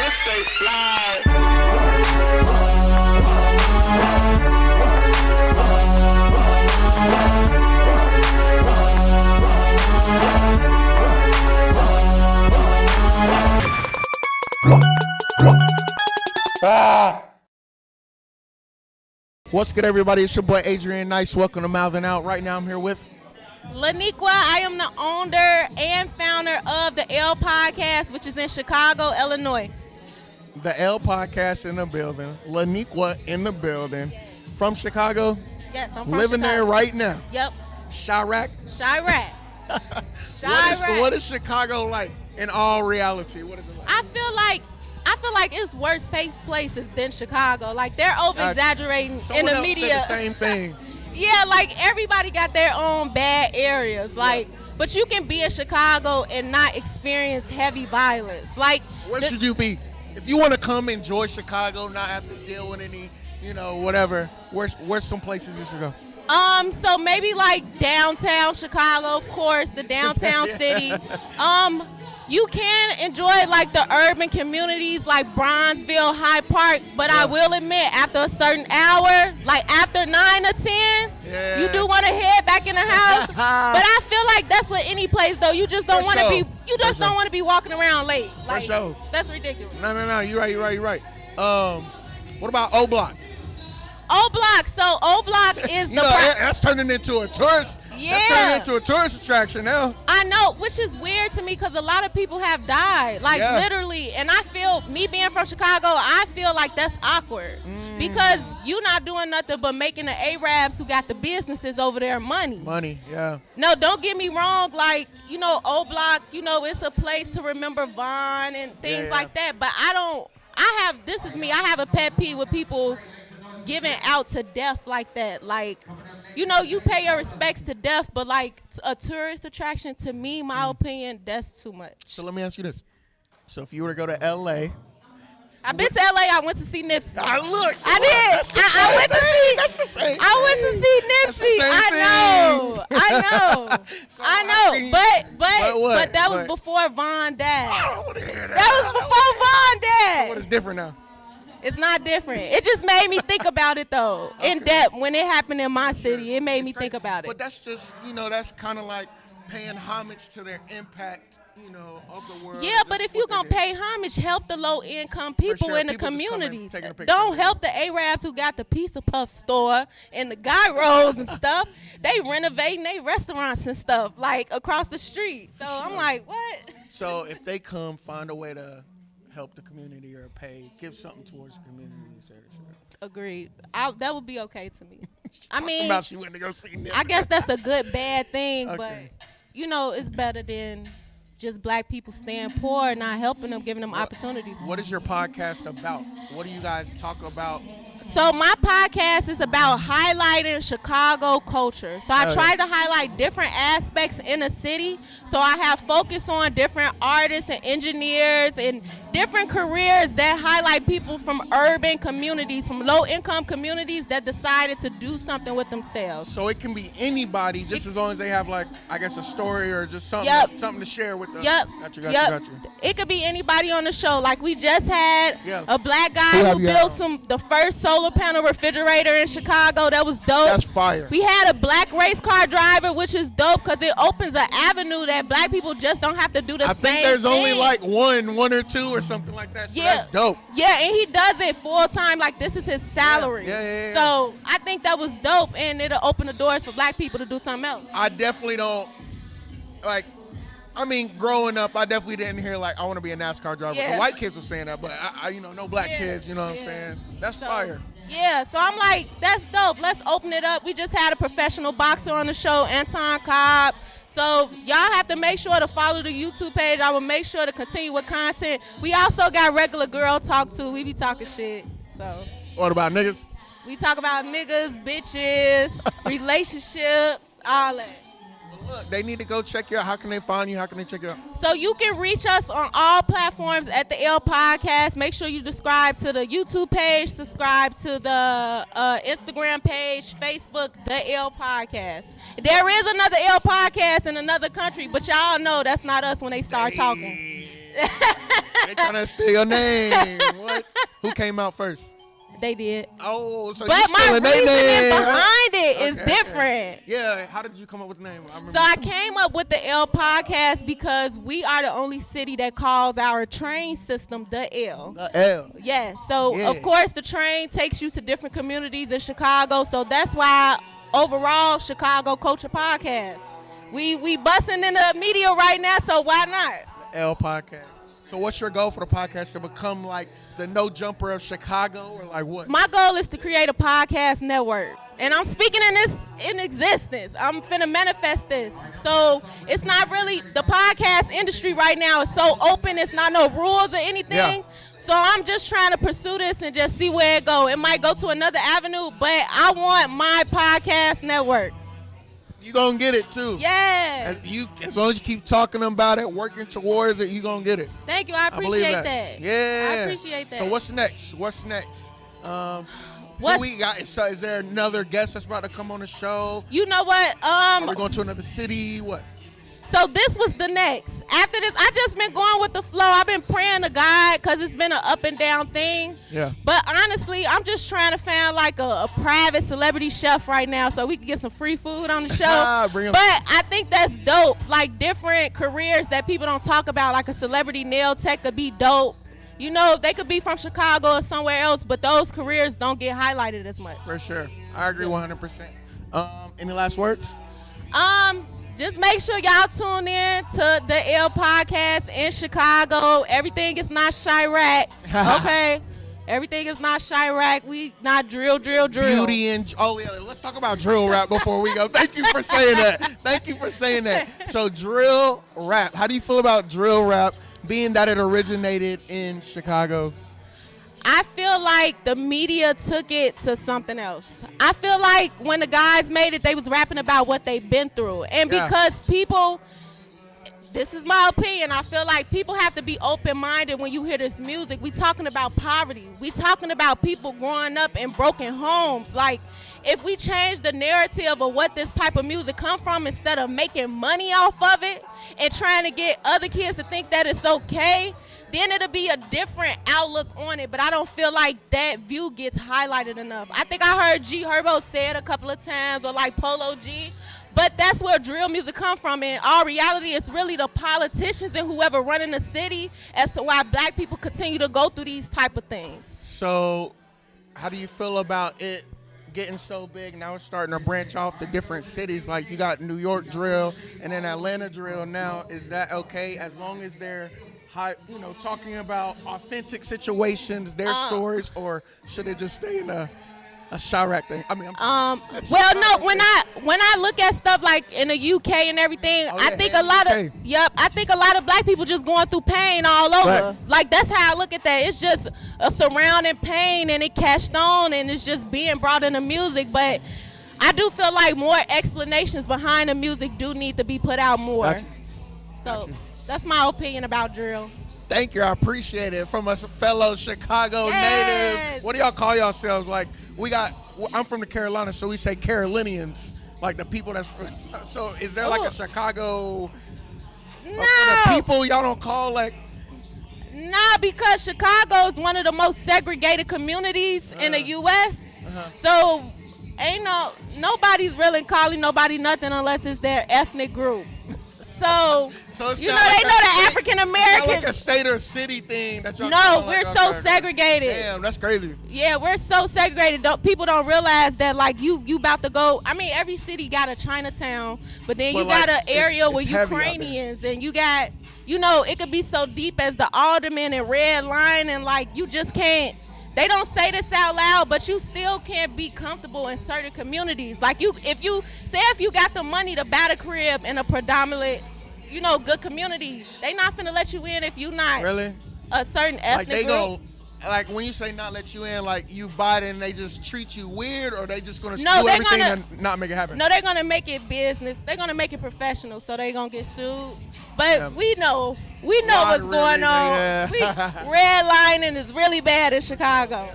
stay fly. What's good, everybody? It's your boy Adrian Nice. Welcome to Mouthin Out. Right now I'm here with Laniqua. I am the owner and founder of the L Podcast, which is in Chicago, Illinois. the L Podcast in the building. Laniqua in the building. From Chicago? Yes, I'm from living Chicago. there right now. Yep. Chirac? Chirac. What is Chicago like in all reality? What is it like? I feel like it's worse places than Chicago. Like they're over exaggerating in Someone the else media. said the same thing. Yeah, like everybody got their own bad areas. Like, but you can be in Chicago and not experience heavy violence. Like, Where should you be? If you want to come enjoy Chicago, not have to deal with any, whatever, where's some places you should go? So maybe like downtown Chicago, of course, the downtown city. You can enjoy like the urban communities like Bronzeville, Hyde Park, but I will admit after a certain hour, like after 9 or 10, you do want to head back in the house. But I feel like that's with any place though. You just don't want to be. You just don't want to be walking around late. Like, For sure. That's ridiculous. No. You're right. What about O Block? O Block. So O Block is that's turning into a tourist. Yeah. That's turning into a tourist attraction now. I know, which is weird to me because a lot of people have died, like literally. And I feel, me being from Chicago, I feel like that's awkward because you not doing nothing but making the Arabs who got the businesses over there money. Money, yeah. No, don't get me wrong. Like, O Block, it's a place to remember Vaughn and things like that. But this is me. I have a pet peeve with people giving out to death like that. Like, you pay your respects to death, but like a tourist attraction, to me, my opinion, that's too much. So let me ask you this. So if you were to go to L.A. I've been to L.A. I went to see Nipsey. I did. I went to see. That's the same. I went to see Nipsey. I know. But that was before Vaughn died. I don't want to hear that. That was before Vaughn died. What is different now? It's not different. It just made me think about it, though. In depth, when it happened in my city, it made me think about it. But that's just, that's kind of like paying homage to their impact, of the world. Yeah, but if you're going to pay homage, help the low-income people in the communities. Don't help the Arabs who got the Pizza Puff store and the gyros and stuff. They renovating their restaurants and stuff, like, across the street. So I'm like, what? So if they come, find a way to help the community or give something towards the community. Agreed. That would be okay to me. I mean, about she went to go see I guess that's a good bad thing, but it's better than just black people staying poor and not helping them, giving them opportunities. What is your podcast about? What do you guys talk about? So my podcast is about highlighting Chicago culture. So I try to highlight different aspects in the city. So I have focus on different artists and engineers and different careers that highlight people from urban communities, from low-income communities that decided to do something with themselves. So it can be anybody, just as long as they have, like, I guess, a story or just something to share with them. Got you. It could be anybody on the show. Like, we just had a black guy who built the first solar panel refrigerator in Chicago. That was dope. That's fire. We had a black race car driver, which is dope because it opens an avenue that black people just don't have to do the same thing. I think there's only like one or two or something like that. So that's dope. Yeah, and he does it full time. Like, this is his salary. Yeah. So I think that was dope, and it'll open the doors for black people to do something else. I definitely don't growing up, I definitely didn't hear I want to be a NASCAR driver. Yeah. The white kids were saying that, but no black kids, you know what I'm saying? That's fire. Yeah, so I'm like, that's dope. Let's open it up. We just had a professional boxer on the show, Anton Cobb. So y'all have to make sure to follow the YouTube page. I will make sure to continue with content. We also got regular girl talk too. We be talking shit. So. What about niggas? We talk about niggas, bitches, relationships, all that. Look, they need to go check you out. How can they find you? How can they check you out? So you can reach us on all platforms at the L Podcast. Make sure you subscribe to the YouTube page, subscribe to the Instagram page, Facebook, the L Podcast. There is another L Podcast in another country, but y'all know that's not us when they start talking. They trying to steal your name. What? Who came out first? They did. Oh, so but you my stealing their reasoning name? behind it is Okay, different. okay. Yeah, how did you come up with the name? So I came up with the L podcast because we are the only city that calls our train system the L. The L. Yes. So Yeah. of course the train takes you to different communities in Chicago. So that's why overall Chicago Culture Podcast. We busting in the media right now, so why not? L podcast. So what's your goal for the podcast? To become like the No Jumper of Chicago, or like what? My goal is to create a podcast network. And I'm speaking in existence. I'm finna manifest this. So it's not really, the podcast industry right now is so open. It's not no rules or anything. Yeah. So I'm just trying to pursue this and just see where it go. It might go to another avenue, but I want my podcast network. You gonna get it too. Yeah. As long as you keep talking about it, working towards it, you gonna get it. Thank you. I believe appreciate that. Yeah. I appreciate that. So what's next? Who we got? Is there another guest that's about to come on the show? You know what? Are we going to another city? What? So this was the next. After this, I just been going with the flow. I've been praying to God because it's been an up and down thing. Yeah. But honestly, I'm just trying to find like a private celebrity chef right now so we can get some free food on the show. Bring 'em. But I think that's dope. Like different careers that people don't talk about, like a celebrity nail tech could be dope. You know, they could be from Chicago or somewhere else, but those careers don't get highlighted as much. For sure. I agree 100%. Any last words? Just make sure y'all tune in to the L podcast in Chicago. Everything is not Chirac, okay? Everything is not Chirac. We not drill. Beauty and let's talk about drill rap before we go. Thank you for saying that. So drill rap. How do you feel about drill rap, being that it originated in Chicago? I feel like the media took it to something else. I feel like when the guys made it, they was rapping about what they've been through. And because people, this is my opinion, I feel like people have to be open-minded when you hear this music. We talking about poverty. We talking about people growing up in broken homes. Like, if we change the narrative of what this type of music come from, instead of making money off of it and trying to get other kids to think that it's okay, then it'll be a different outlook on it. But I don't feel like that view gets highlighted enough. I think I heard G Herbo say it a couple of times, or like Polo G. But that's where drill music come from. In all reality, it's really the politicians and whoever running the city as to why black people continue to go through these type of things. So how do you feel about it getting so big? Now it's starting to branch off to different cities. Like you got New York drill and then Atlanta drill now. Is that okay as long as they're talking about authentic situations, their stories, or should it just stay in a Chirac thing? I mean, well, no. When I look at stuff like in the UK and everything, I think a lot of black people just going through pain all over. Right. Like that's how I look at that. It's just a surrounding pain, and it cashed on, and it's just being brought into music. But I do feel like more explanations behind the music do need to be put out more. Gotcha. So that's my opinion about drill. Thank you. I appreciate it. From a fellow Chicago native. What do y'all call yourselves? Like, I'm from the Carolinas, so we say Carolinians. Like the people that's from. So is there like a Chicago? No. For the people y'all don't call like. Nah, because Chicago is one of the most segregated communities in the U.S. So ain't nobody's really calling nobody nothing unless it's their ethnic group. So it's they know like the African Americans. Not like a state or city thing that y'all. No, we're so segregated. Damn, that's crazy. Yeah, we're so segregated. People don't realize that, like, you about to go. I mean, every city got a Chinatown, but then you got an area with Ukrainians, and you got, it could be so deep as the Alderman and Red Line, and like you just can't. They don't say this out loud, but you still can't be comfortable in certain communities. Like if you got the money to buy the crib in a predominant, good community, they not finna let you in if you not really a certain ethnic group. Like when you say not let you in, like you buy it and they just treat you weird, or they just gonna do they're everything and not make it happen? No, they're gonna make it business. They're gonna make it professional, so they're gonna get sued. But we know what's going on. Yeah. Redlining is really bad in Chicago.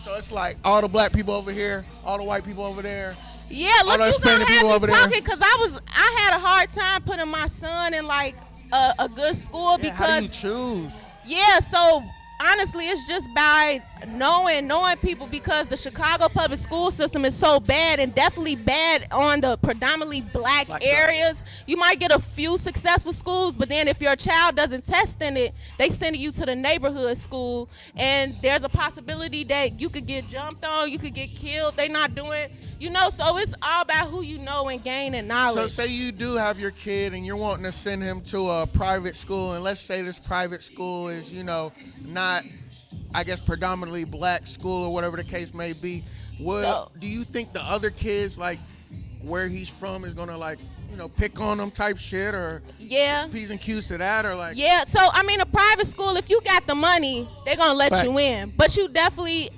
So it's like all the black people over here, all the white people over there. Yeah, look, you gonna have me talking because I had a hard time putting my son in like a good school Yeah, how do you because choose? yeah, so honestly, it's just by knowing people because the Chicago public school system is so bad and definitely bad on the predominantly black Black areas. You might get a few successful schools, but then if your child doesn't test in it, they send you to the neighborhood school, and there's a possibility that you could get jumped on, you could get killed. They not doing. So it's all about who you know and gaining knowledge. So say you do have your kid and you're wanting to send him to a private school, and let's say this private school is, not, I guess, predominantly black school or whatever the case may be. Do you think the other kids, like, where he's from is gonna, like, pick on him type shit, or yeah, P's and Q's to that, or like? Yeah, so I mean, a private school, if you got the money, they're gonna let you in. But you're definitely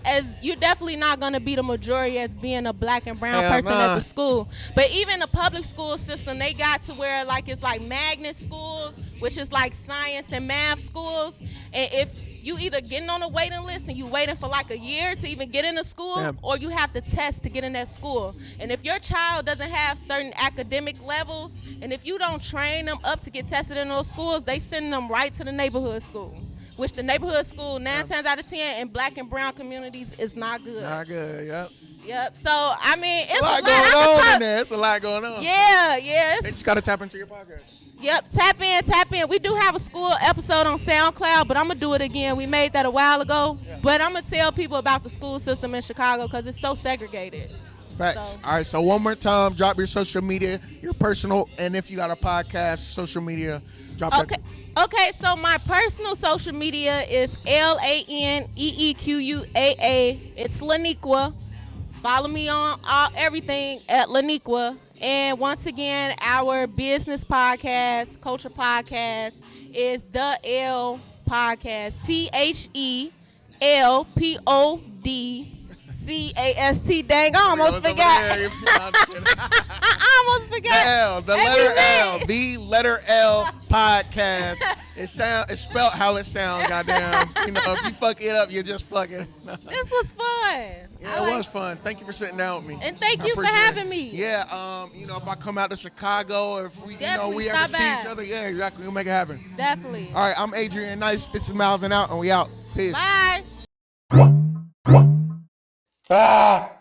not gonna be the majority as being a black and brown person at the school. But even the public school system, they got to where like it's like magnet schools, which is like science and math schools. And if you either getting on a waiting list and you waiting for like a year to even get into school, or you have to test to get in that school. And if your child doesn't have certain academic levels, and if you don't train them up to get tested in those schools, they send them right to the neighborhood school, which the neighborhood school 9 times out of 10 in black and brown communities is not good. Not good, yep. Yep. So I mean, it's a lot going on in there. It's a lot going on. Yeah. They just gotta tap into your podcast. Yep, tap in. We do have a school episode on SoundCloud, but I'm going to do it again. We made that a while ago. Yeah. But I'm going to tell people about the school system in Chicago because it's so segregated. Facts. All right, so one more time, drop your social media, your personal, and if you got a podcast, social media, drop that. Okay, so my personal social media is LANEEQUAA. It's Laniqua. Follow me on everything at Laniqua. And once again, our business podcast, culture podcast, is The L Podcast. THELPODCAST. Dang, I almost forgot. I almost forgot. The letter L podcast. It's spelled how it sounds, goddamn. If you fuck it up, you just fuck it. This was fun. Yeah, it was fun. Thank you for sitting down with me. And thank you for having me. Yeah, if I come out to Chicago, or if we, we ever see each other, yeah, exactly, we'll make it happen. Definitely. All right, I'm Adrian Nice. This is Mouthin out, and we out. Peace. Bye. Ah!